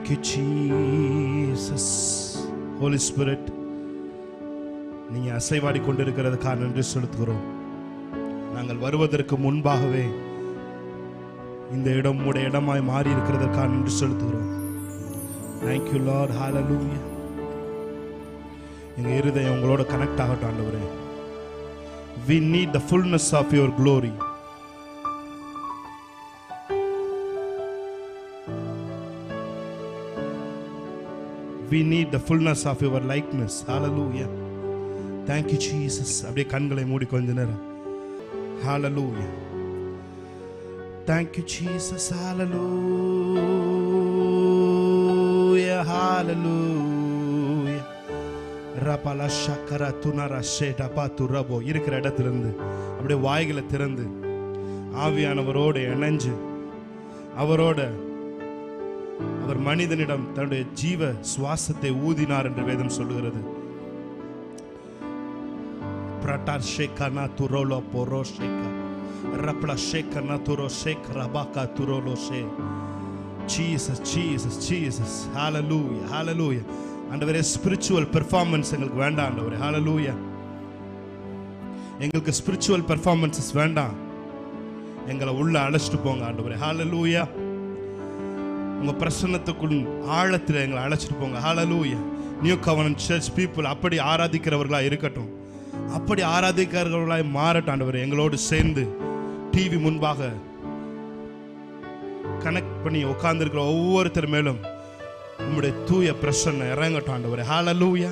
Thank you Jesus. Holy Spirit, நீங்க அசைவாடி கொண்டிருக்கிறதுக்காக நன்றி செலுத்துகிறோம். நாங்கள் வருவதற்கு முன்பாகவே இந்த இடம் உம்முடைய இடமாய் மாறி இருக்கிறதற்காக நன்றி செலுத்துகிறோம். Thank you Lord. Hallelujah. எங்க இருதயம் உங்களோட கனெக்ட் ஆகட்டும் ஆண்டவரே. We need the fullness of your glory. We need the fullness of your likeness. Hallelujah. Thank you Jesus. அப்படியே கண்களை மூடி கொஞ்ச நேரம். Hallelujah. Thank you Jesus. Hallelujah. Hallelujah. Rapala shakara tunara sheda patu rabo. இருக்கிற இடத்திலிருந்து அப்படியே வாய்களை திறந்து ஆவியானவரோடு இணைஞ்சு அவர் மனிதனிடம் தன்னுடைய ஜீவ சுவாசத்தை ஊதினார் என்று வேதம் சொல்லுகிறது. பிரட்டார் ஷேகனா துரோலோ போரோ ஷேகா ரப்ளா ஷேகனா துரோ ஷேக் ரபாகா துரோலோ ஷே. Jesus Jesus Jesus. Hallelujah hallelujah. ஆண்டவரே, ஸ்பிரிச்சுவல் பெர்ஃபார்மன்ஸ் எங்களுக்கு வேண்டாம் ஆண்டவரே. ஹalleluya. எங்களுக்கு ஸ்பிரிச்சுவல் பெர்ஃபார்மன்ஸஸ் வேண்டாம். எங்களை உள்ள அழைச்சிட்டு போங்க ஆண்டவரே. ஹalleluya. உங்க பிரசன்னத்துக்குள் ஆழத்தில் எங்களை அழைச்சிட்டு போங்க. ஹalleluya. நியூ கவர்னன்ட் சர்ச் பீப்புள் அப்படி ஆராதிக்கிறவர்களா இருக்கட்டும், அப்படி ஆராதிக்கிறவர்களாய் மாறட்டும் ஆண்டவரே. எங்களோடு சேர்ந்து டிவி முன்பாக கனெக்ட் பண்ணி உட்கார்ந்துருக்கிற ஒவ்வொருத்தர் மேலும் உம்முடைய தூய பிரசன்னம் இறங்கட்டும் ஆண்டவரே. ஹalleluya.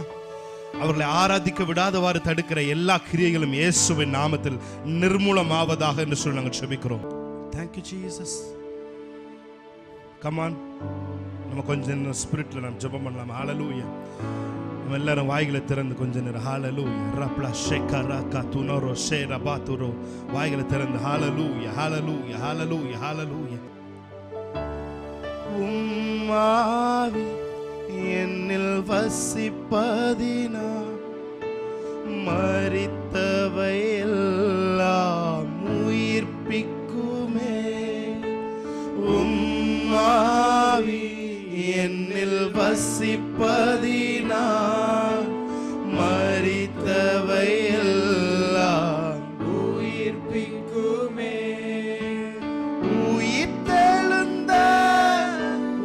அவர்களை ஆராதிக்க விடாதவாறு தடுக்கிற எல்லா கிரியைகளும் இயேசுவின் நாமத்தில் நிர்மூலமாவதாக என்று சொல்லி நாங்கள் ஜெபிக்கிறோம். Thank you Jesus. Come on. நம்ம கொஞ்ச நேரம் ஸ்பிரிட்ல நம்ம ஜெபம் பண்ணலாம். ஹalleluya. நம்ம எல்லாரும் வாய்களை திறந்து கொஞ்ச நேரம் ஹalleluya ரப்லா ஷேகரா கதுனரோ ஷேரபாதுரோ வாய்களை திறந்து ஹalleluya ஹalleluya ஹalleluya ஹalleluya. உம்மாவி என்னில் வசிப்பதினா மரித்தவை எல்லாம் உயிர்ப்பிக்குமே. உம்மாவி என்னில் வசிப்பதினா மரித்தவை எல்லாம் உயிர்ப்பிக்குமே. உயிர்த்தெழுந்த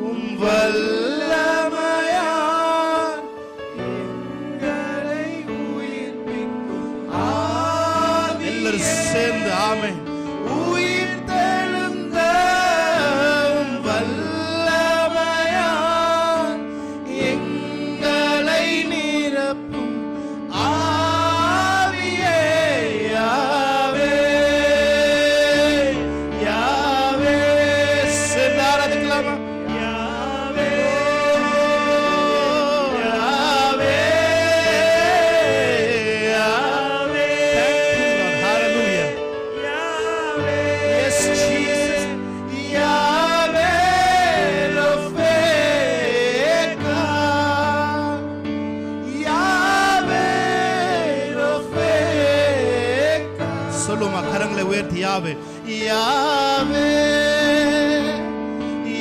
உம் வல்லமையால் எங்களை உயிர்ப்பிக்கும் ஆவி. எல்லாரும் சேர்ந்து ஆமென். கரங்களை உயர்த்தி யாவே யாவே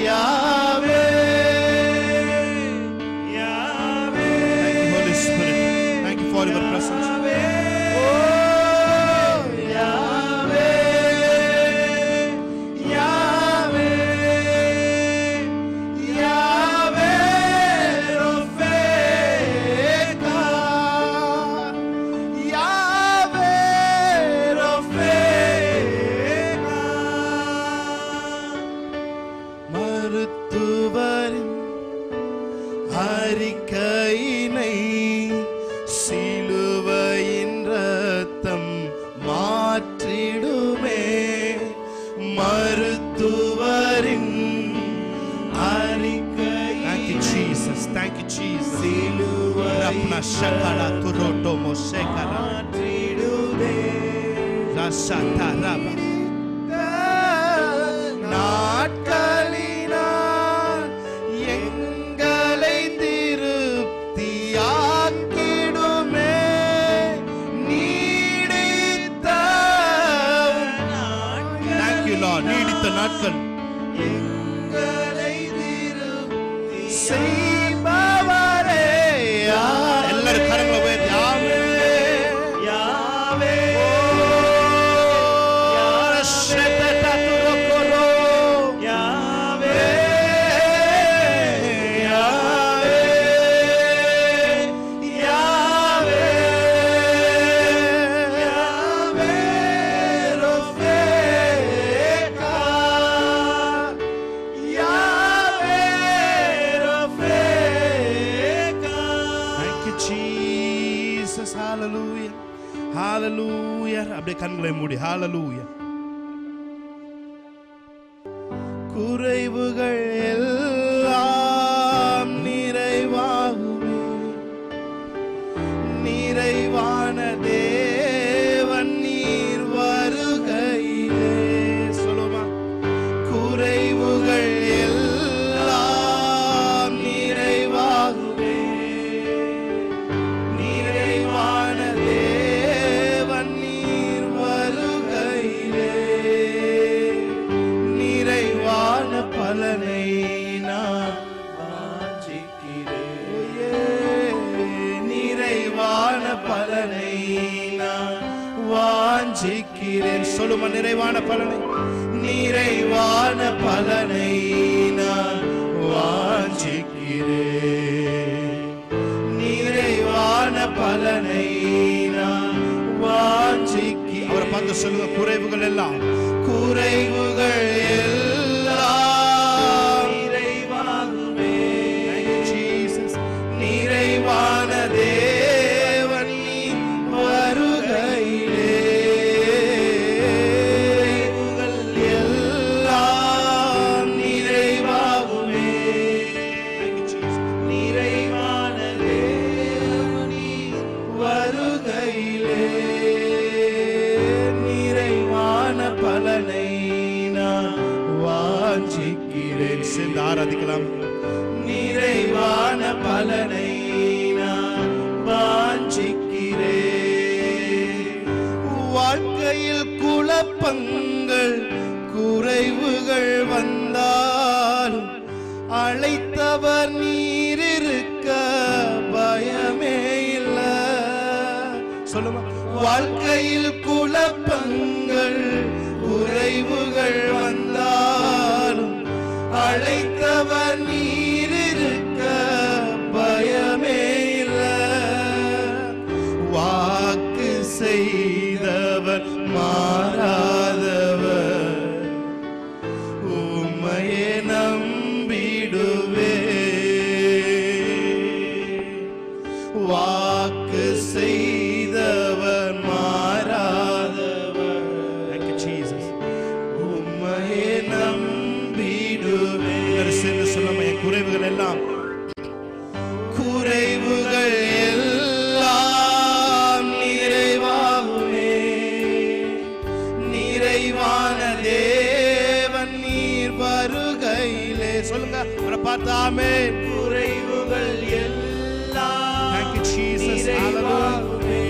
யாவே யாவே. Thank you Holy Spirit. Thank you for your presence. அறிக்கையினை சிலுவையின் ரத்தம் மாற்றிடுமே. மருத்துவரின் அறிக்கை. Thank you Jesus. Thank you Jesus. சிலுவையின் ஷகலா துரோட்டோ மோசேகலா மாற்றிடுமே. ரசதரபா நாட்களினால் எங்களை திருப்தியாக்கிடுமே. நீடித்த Thank you Lord. நீடித்த நாட்கள் எங்களை திருப்தி செய்பவரே. எல்லாரும் கரங்களை உயர்த்தி யாவே யாவே ஹalleluya. அப்படியே கண்களை மூடி ஹalleluya. குறைவுகள் எல்லாம் நிறைவாகுமே, நிறைவான தேவன் நீர் வருகையிலே. சொல்லுமா, குறைவுகள் எல்லாம் நிறைவாகுமே, நிறைவான தேவன் நீர் வருகையிலே. நிறைவான பலனை நான் வாஞ்சிக்கிறேன், நிறைவான பலனை நான் வாஞ்சிக்கிறேன். சொல்லுமா, நிறைவான பலனை, நிறைவான பலனை நான் வாஞ்சிக்கிறேன், நிறைவான பலனை நான் வாஞ்சிக்கிறேன். அவரை பார்த்து சொல்லுங்க, குறைவுகள் எல்லாம், குறைவுகள் எல்லாம் நிறைவாகுமே. ஜீசஸ், நிறைவான தேவன் நீர் வருகையிலே. குறைவுகள் எல்லாம் நிறைவாகுமே, நிறைவான தேவன் நீர் வருகையிலே. நிறைவான பலனை நான் வாஞ்சிக்கிறேன். சேர்ந்து ஆராதிக்கலாம். நிறைவான பலனை நான் வாஞ்சிக்கிறேன். வாழ்க்கையில் குழப்பங்கள் குறைவுகள் வந்தாலும் அழைத்தவர் நீர் இருக்க பயமே இல்லை. சொல்லுமா, வாழ்க்கையில் குழப்பங்கள் குறைவுகள் வந்தாலும் அழைத்தவர் நீர் இருக்க பயமே இல்லை. வாக்கு செய்தவர் மாறாதவர், உம்மையே நம்பிடுவே. வாக்கு செய்தவர் மாறாதவர், உம்மையே நம்பிடுவே. சேர்ந்து சொல்லுமா, என் குறைவுகள் எல்லாம், குறைவுகள் எல்லாம் நிறைவாகுமே, நிறைவான தேவன் நீர் வருகையிலே. சொல்லுங்க, அவரை பார்த்தாமே. குறைவுகள் எல்லாம் நிறைவாகுமே,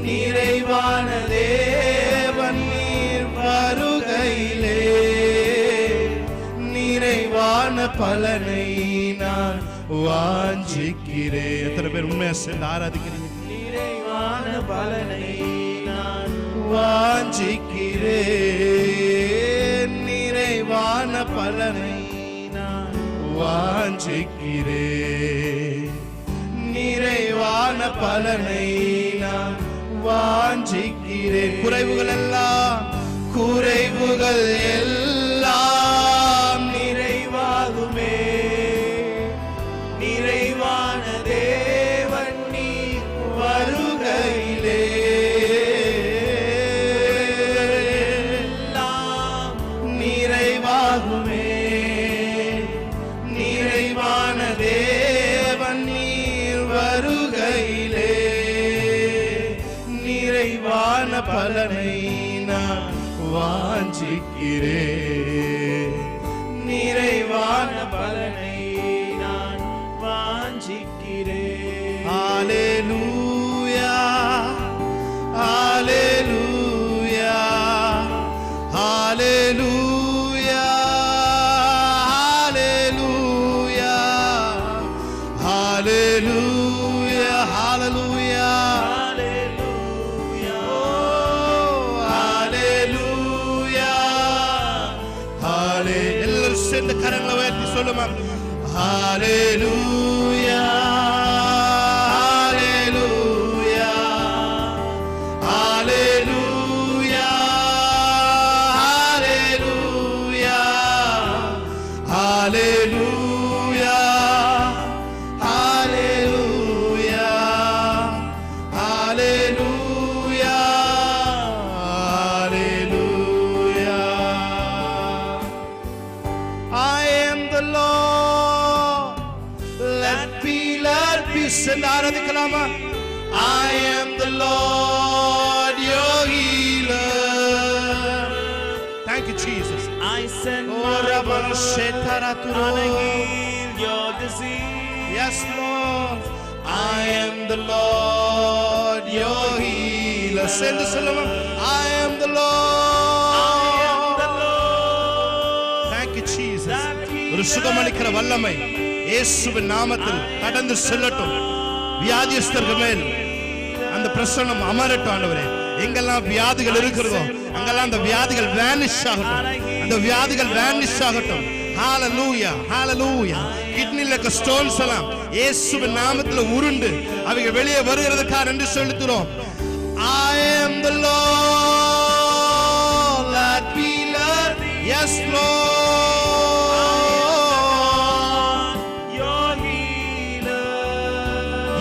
நிறைவான தேவன் நீர் வருகையிலே. நிறைவான பலனை நான் வாஞ்சிக்கிறேன். எத்தனை பேர் உண்மையா சேர்ந்து ஆராதிக்கிறீங்க? நிறைவான பலனை நான் வாஞ்சிக்கிறேன், நிறைவான பலனை நான் வாஞ்சிக்கிறேன், நிறைவான பலனை நான் வாஞ்சிக்கிறேன். குறைவுகள் எல்லாம், குறைவுகள் எல்லாம் நிறைவாகுமே, நிறைவான தேவன் நீர் வருகையிலே. எல்லாம் நிறைவாகுமே, நிறைவான தேவன் நீர் வருகையிலே. நிறைவான பலனை நான் வாஞ்சிக்கிறேன், நிறைவான பலனை நான் வாஞ்சிக்கிறேன். ஹalleluya, ஹalleluya, ஹalleluya, ஹalleluya. சொல்லுமா? ஹalleluya ஹalleluya ஹalleluya ஹalleluya ஹalleluya ஹalleluya ஹalleluya ஹalleluya. I am the Lord, let be சென்று ஆராதிக்கலாமா? I am the Lord your healer. Thank you Jesus. I send my word and heal your disease. Yes Lord, I am the Lord your healer. சென்று சொல்லுமா? I am the Lord. Thank you Jesus. ஒரு சுகமளிக்கிற வல்லமை இயேசுவின் நாமத்தில் கடந்து செல்லட்டும். வியாதியஸ்தர்கள் மேல் அந்த பிரசன்னம் அமரட்டும் ஆண்டவரே. எங்கெல்லாம் வியாதிகள் இருக்கிறதோ அங்கெல்லாம் அந்த வியாதிகள் வேனிஷ் ஆகட்டும். அந்த வியாதிகள் வேனிஷ் ஆகட்டும். ஹalleluya ஹalleluya. கிட்னில இருக்க ஸ்டோன்ஸ் எல்லாம் இயேசுவின் நாமத்தில் உருண்டு அவைகள் வெளியே வருகிறதுக்காக நன்றி செலுத்துறோம். I am the Lord, let me learn. Yes Lord.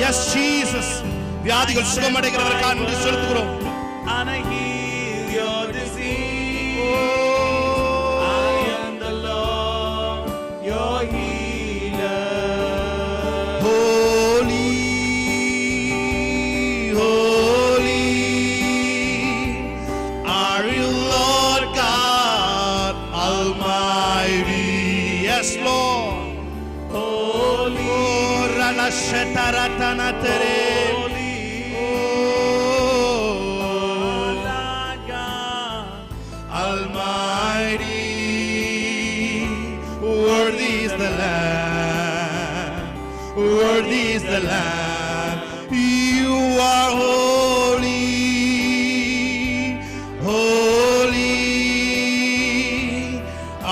Yes Jesus. வியாதிகள் சுகமடைகிறதற்காக நன்றி செலுத்துகிறோம். And I heal your disease. I am the Lord your healer. Holy, holy are you Lord God Almighty. Yes Lord. Holy, Rana shetaratana tere. Worthy is the Lamb, worthy is the Lamb. You are holy, holy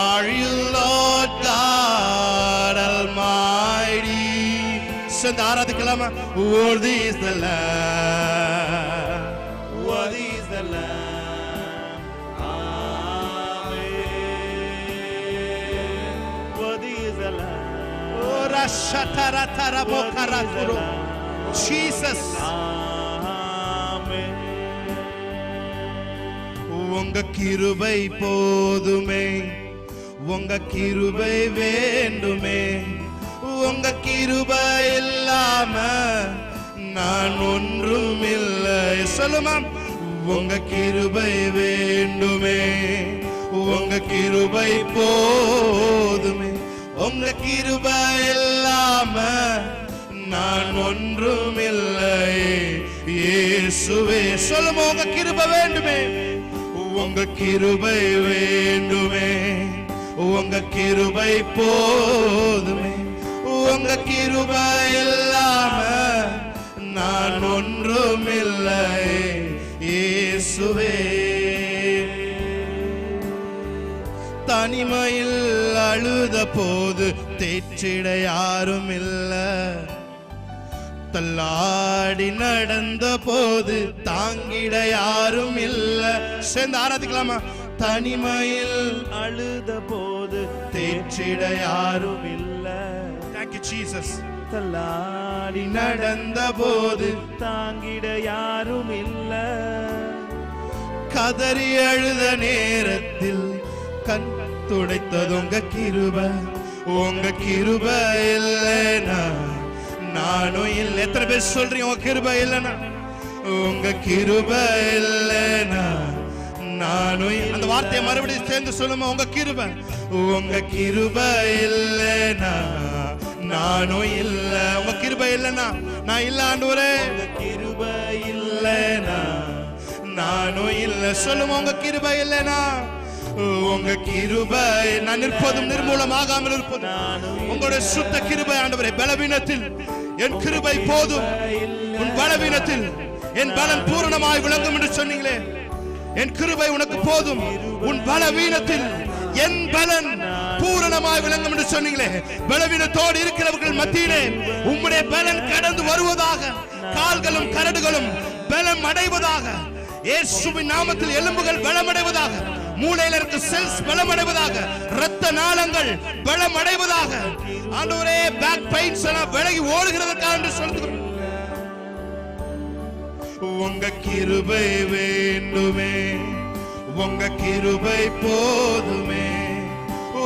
are you Lord God Almighty. சென்று ஆராதிக்கலாமா? Worthy is the Lamb, worthy is the Lamb. Jesus. உங்க கிருபை போதுமே, உங்க கிருபை வேண்டுமே, உங்க கிருபை இல்லாம நான் ஒன்றும் இல்லை. சொல்லுமா? உங்க கிருபை வேண்டுமே, உங்க கிருபை போதுமே, உங்க கிருபை இல்லாம நான் ஒன்றும் இல்லை இயேசுவே. சொல்லுமா? உங்க கிருபை வேண்டுமே, உங்க கிருபை வேண்டுமே, உங்க கிருபை போதுமே, உங்க கிருபை இல்லாம நான் ஒன்றும் இல்லை இயேசுவே. தனிமையில் அழுத போது தேற்றிட யாரும் இல்ல, தள்ளாடி நடந்த போது தாங்கிட யாரும் இல்ல. சேர்ந்து ஆராதிக்கலாமா? தனிமையில் அழுத போது தேற்றிட யாரும் இல்ல. Thank you Jesus. தள்ளாடி நடந்த போது தாங்கிட யாரும் இல்ல. கதறி அழுத நேரத்தில் கண் துடைத்தது உங்க கிருபை. உங்க கிருபை இல்லைனா நானும் இல்லை. எத்தனை பேர் சொல்றீங்க உங்க கிருபை இல்லைனா? உங்க கிருபை இல்லைனா நானும். அந்த வார்த்தையை மறுபடியும் சேர்ந்து சொல்லுமா? உங்க கிருபை, உங்க கிருபை இல்லைனா நானும் இல்லை. உங்க கிருபை இல்லைனா நான் இல்ல ஆண்டவரே. உங்க கிருபை இல்லைனா நானும் இல்லை. சொல்லுமா? உங்க கிருபை இல்லைனா உங்க கிருபை நான் நிற்பதும் நிர்மூலமாகாமல் இருப்பதும் உங்களுடைய சுத்த கிருபை ஆண்டவரே. பலவீனத்தில் என் கிருபை போதும், உன் பலவீனத்தில் என் பலன் பூரணமாய் விளங்கும் என்று சொன்னீங்களே. என் கிருபை உனக்கு போதும், உன் பலவீனத்தில் என் பலன் பூரணமாய் விளங்கும் என்று சொன்னீங்களே. பலவீனத்தோடு இருக்கிறவர்கள் மத்தியிலே உம்முடைய பலன் கடந்து வருவதாக. கால்களும் கரடுகளும் பலம் அடைவதாக. இயேசுவின் நாமத்தில் எலும்புகள் பலம் அடைவதாக. மூளையில இருக்க செல்ஸ் பலம் அடைவதாக. இரத்த நாளங்கள் பலம் அடைவதாக. ஆண்டவரே, பேக் பெயின்ஸ் எல்லாம் விலகி ஓடுகிறதற்காக என்று சொல்லுகிறோம். உங்க கிருபை வேண்டுமே, உங்க கிருபை போதுமே.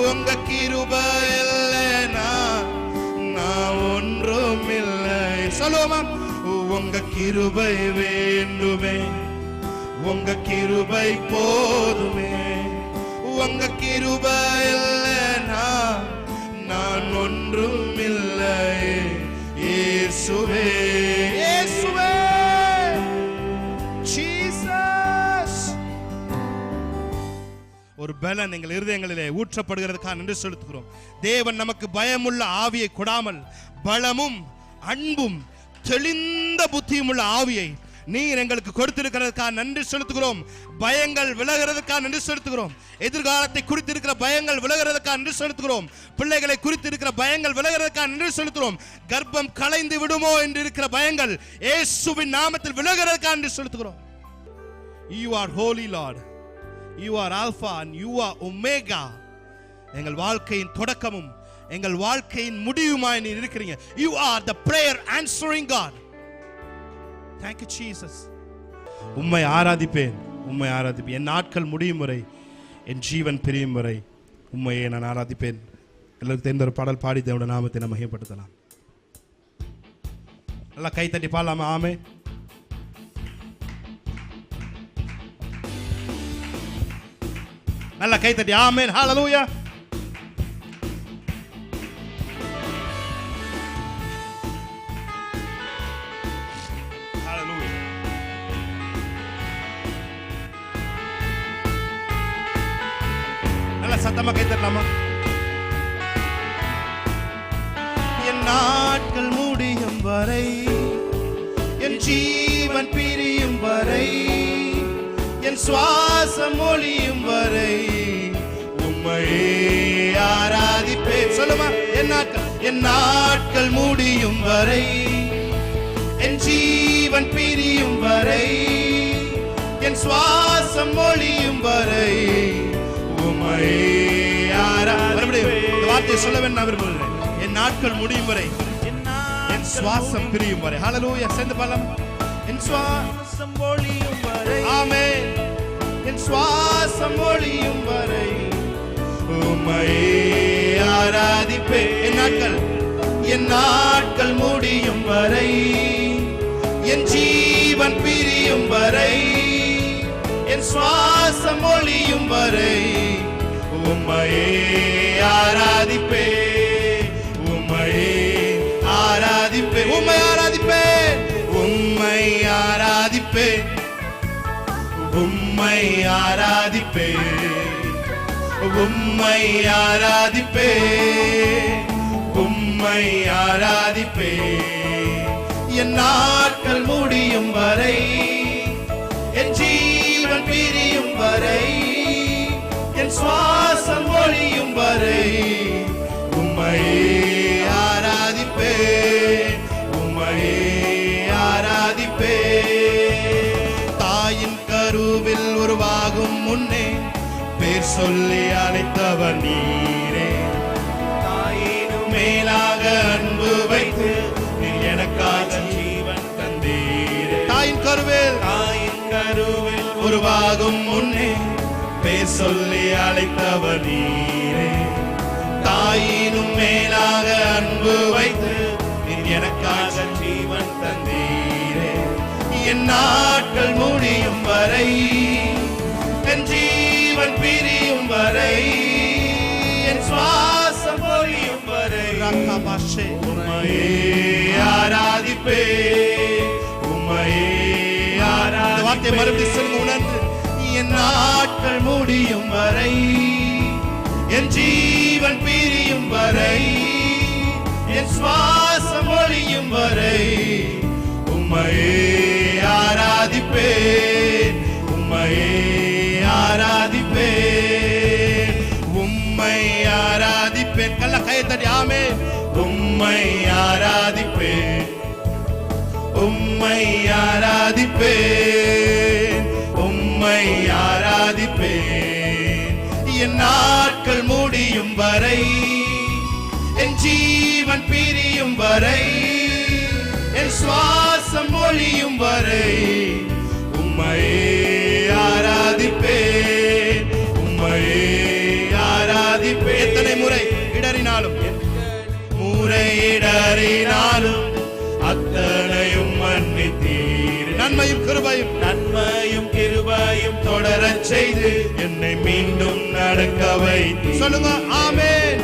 உங்க கிருபை இல்லைனா நான் ஒன்றும் இல்லை. சொல்லுவோமா? உங்க கிருபை வேண்டுமே, உங்க கிருபை போதுமே. உங்க கிருபை இல்லைனா நான் ஒன்றும் இல்லை. இயேசுவே, இயேசுவே, ஜீசஸ். ஒரு பலன் எங்கள் இருதயங்களிலே ஊற்றப்படுகிறதுக்காக நன்றி செலுத்துகிறோம். தேவன் நமக்கு பயமுள்ள ஆவியை கொடாமல் பலமும் அன்பும் தெளிந்த புத்தியும் உள்ள ஆவியை நீர் எங்களுக்கு கொடுத்திருக்கிறதுக்காக நன்றி செலுத்துகிறோம். பயங்கள் விலகிறதுக்காக நன்றி செலுத்துகிறோம். எதிர்காலத்தை குறித்திருக்கிற பயங்கள் விலகிறதுக்காக நன்றி செலுத்துகிறோம். பிள்ளைகளை குறித்திருக்கிற பயங்கள் விலகிறதுக்காக நன்றி செலுத்துகிறோம். கர்ப்பம் கலைந்து விடுமோ என்று இருக்கிற பயங்கள் இயேசுவின் நாமத்தில் விலகிறதுக்காக நன்றி செலுத்துகிறோம். You are holy Lord. You are Alpha and you are Omega. எங்கள் வாழ்க்கையின் தொடக்கமும் எங்கள் வாழ்க்கையின் முடிவுமாய் நீர் இருக்கிறீங்க. You are the prayer answering God. Thank you Jesus. உம்மை ஆராதிப்பேன், உம்மை ஆராதிப்பேன். என் நாட்கள் முடியும் வரை, என் ஜீவன் பிரியும் வரை உம்மையே நான் ஆராதிப்பேன். எல்லாருக்கும் தெரிந்த ஒரு பாடல் பாடி தேவனுடைய நாமத்தை நாம் மகிமைப்படுத்தலாம். நல்லா கை தட்டி பாடலாமா? ஆமே. நல்லா கை தட்டி ஆமென். ஹalleluya. சத்தமா கை தட்டலாமா? என் நாட்கள் முடியும் வரை, என் ஜீவன் பிரியும் வரை, என் சுவாசம் ஒளியும் வரை உம்மையே ஆராதிப்பேன். சொல்லுமா? என் நாட்கள் முடியும் வரை, என் ஜீவன் பிரியும் வரை, என் சுவாசம் ஒளியும் வரை வார்த்தையை சொல்ல வேண்டும் விரும்புகிறேன். என் நாட்கள் முடியும் வரை, என் சுவாசம் பிரியும் வரை. ஹalleluya. சேர்ந்து பாடலாம். என் சுவாசம் ஒளியும் வரை, ஆமென். என் சுவாசம் ஒளியும் வரை உம்மையே ஆராதிப்பேன். என் நாட்கள் முடியும் வரை, என் ஜீவன் பிரியும் வரை, என் சுவாசம் ஒளியும் வரை உம்மையே ஆராதிப்பேன். உம்மையே ஆராதிப்பேன். உம்மை ஆராதிப்பேன். உம்மை ஆராதிப்பேன். உம்மை ஆராதிப்பேன். உம்மை ஆராதிப்பேன். உம்மை ஆராதிப்பேன். என் நாட்கள் முடியும் வரை, என் ஜீவன் பிரியும் வரை, என் சுவாசம் ஒளியும் வரை உம்மையே ஆராதிப்பேன். உம்மையே ஆராதிப்பேன். தாயின் கருவில் உருவாகும் முன்னே பேர் சொல்லி அழைத்தவர் நீரே. தாயினும் மேலாக அன்பு வைத்து நீர் எனக்காக ஜீவன் தந்தீரே. தாயின் கருவில் உருவாகும் முன்னே பேர் சொல்லி அழைத்தவர் நீரே. தாயினும் மேலாக அன்பு வைத்து நீர் எனக்காக ஜீவன் தந்தீரே. என் நாட்கள் முடியும் வரை, என் ஜீவன் பிரியும் வரை, என் சுவாசம் ஒளியும் வரை உம்மையே ஆராதிப்பேன். உம்மையே ஆராதிப்பேன். வார்த்தை மறுபடியும் சொல்லுங்க உணர்ந்து. என் நாட்கள் முடியும் வரை, என் ஜீவன் பிரியும் வரை, என் சுவாசம் ஒளியும் வரை உம்மையே ஆராதிப்பேன். உம்மையே ஆராதிப்பேன். உம்மை ஆராதிப்பேன், உம்மை ஆராதிப்பேன், உம்மை ஆராதிப்பேன். என் நாட்கள் முடியும் வரை, என் ஜீவன் பிரியும் வரை, என் சுவாசம் ஒழியும் வரை உம்மையே ஆராதிப்பேன், உம்மையே ஆராதிப்பேன். எத்தனை முறை இடறினாலும், முறையிடறினாலும் அத்தனையும் மன்னித்தீர். நன்மையும் கிருபையும், நன்மையும் கிருபையும் தொடரச் செய்து என்னை மீண்டும் நடக்க வைத்தீர். சொல்லுங்க ஆமென்.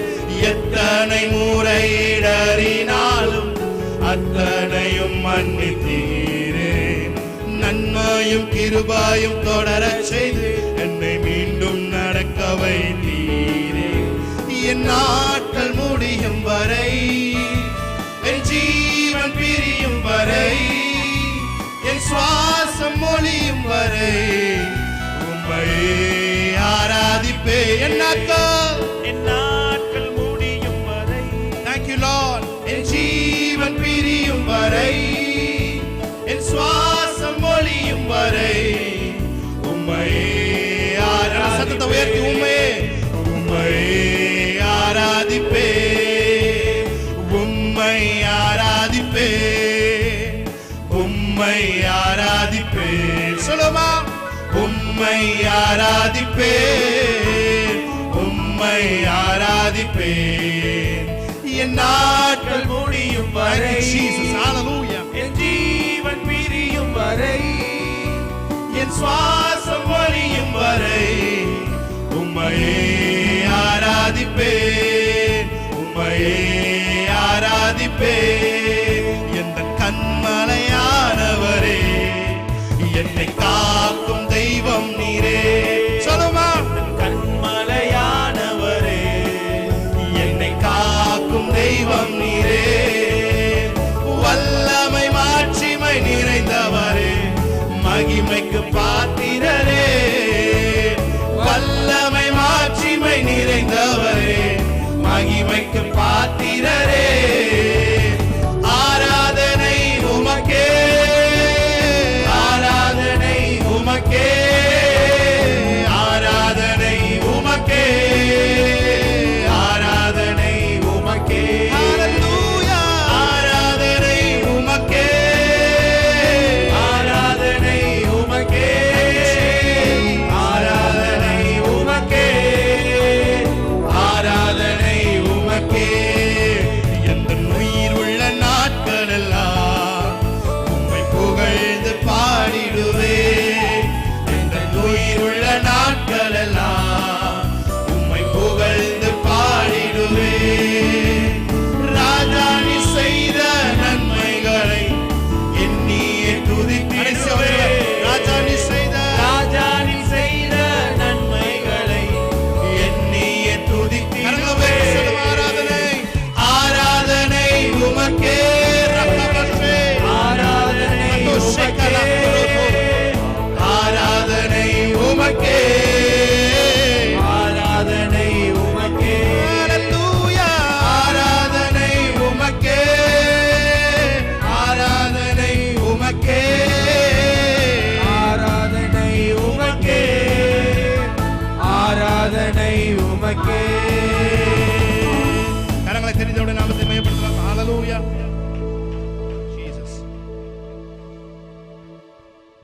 எத்தனை முறையிடறினாலும் அத்தனையும் மன்னித்தீரே. நன்மையும் கிருபையும் தொடரச் செய்து என்னை மீண்டும் நடக்க வைத்தீரே. என் நாட்கள் முடியும் வரை, என் ஜீவன் பிரியும் வரை, என் சுவாசம் ஒழியும் வரை உம்மையே ஆராதிப்பேன். என் நாட்கள் முடியும் வரை, thank you Lord, என் ஜீவன் பிரியும் வரை, என் சுவாசம் ஒழியும் வரை உம்மையே ஆராதிப்பேன். சத்தத்தை உயர்த்தி உம்மையே, உம்மையே ஆராதிப்பேன், உம்மை ஆராதிப்பேன், உம்மை ஆராதிப்பேன். சொல்லுமா, உம்மை ஆராதிப்பேன், உம்மை ஆராதிப்பேன். என் நாட்கள் முடியும் வரை, என் ஜீவன் பிரியும் வரை, என் சுவாசம் ஒழியும் வரை உம்மையே ஆராதிப்பேன், உம்மையே ஆராதிப்பேன். என் கண்மலையானவரே, என்னை காக்க